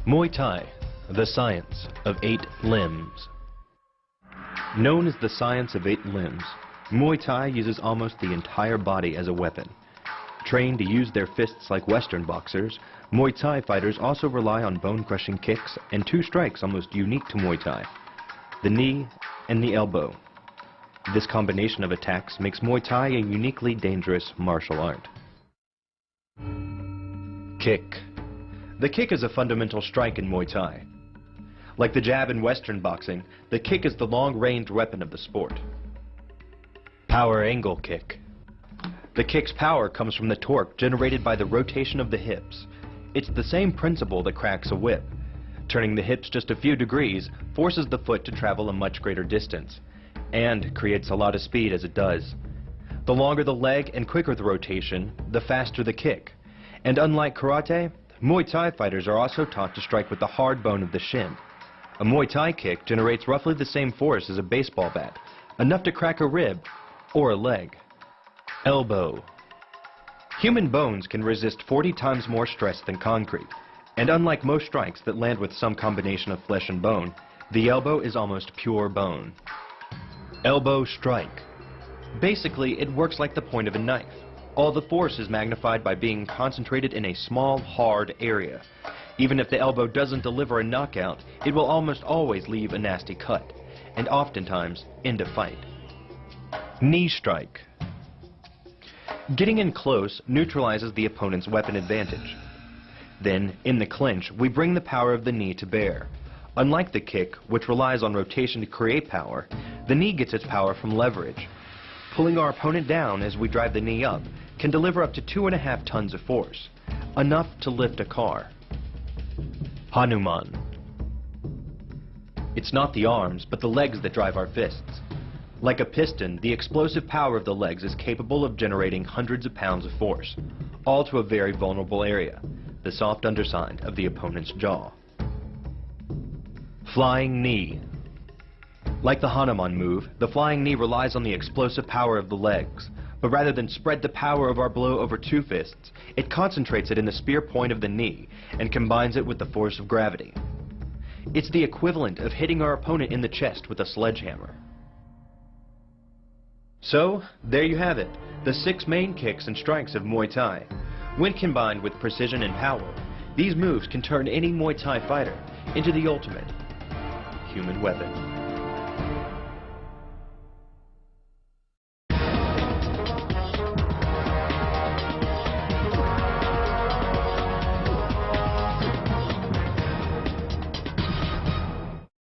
Muay Thai, the science of 8 limbs. Known as the science of 8 limbs, Muay Thai uses almost the entire body as a weapon. Trained to use their fists like Western boxers, Muay Thai fighters also rely on bone-crushing kicks and 2 strikes almost unique to Muay Thai: the knee and the elbow. This combination of attacks makes Muay Thai a uniquely dangerous martial art. Kick. The kick is a fundamental strike in Muay Thai. Like the jab in Western boxing, the kick is the long-range weapon of the sport. Power angle kick. The kick's power comes from the torque generated by the rotation of the hips. It's the same principle that cracks a whip. Turning the hips just a few degrees forces the foot to travel a much greater distance, and creates a lot of speed as it does. The longer the leg and quicker the rotation, the faster the kick. And unlike karate, Muay Thai fighters are also taught to strike with the hard bone of the shin. A Muay Thai kick generates roughly the same force as a baseball bat, enough to crack a rib or a leg. Elbow. Human bones can resist 40 times more stress than concrete, and unlike most strikes that land with some combination of flesh and bone, the elbow is almost pure bone. Elbow strike. Basically, it works like the point of a knife. All the force is magnified by being concentrated in a small, hard area. Even if the elbow doesn't deliver a knockout, it will almost always leave a nasty cut, and oftentimes end a fight. Knee strike. Getting in close neutralizes the opponent's weapon advantage. Then, in the clinch, we bring the power of the knee to bear. Unlike the kick, which relies on rotation to create power, the knee gets its power from leverage. Pulling our opponent down as we drive the knee up can deliver up to 2.5 tons of force, enough to lift a car. Hanuman. It's not the arms, but the legs that drive our fists. Like a piston, the explosive power of the legs is capable of generating hundreds of pounds of force, all to a very vulnerable area, the soft underside of the opponent's jaw. Flying knee. Like the Hanuman move, the flying knee relies on the explosive power of the legs, but rather than spread the power of our blow over 2 fists, it concentrates it in the spear point of the knee and combines it with the force of gravity. It's the equivalent of hitting our opponent in the chest with a sledgehammer. So, there you have it, the 6 main kicks and strikes of Muay Thai. When combined with precision and power, these moves can turn any Muay Thai fighter into the ultimate human weapon.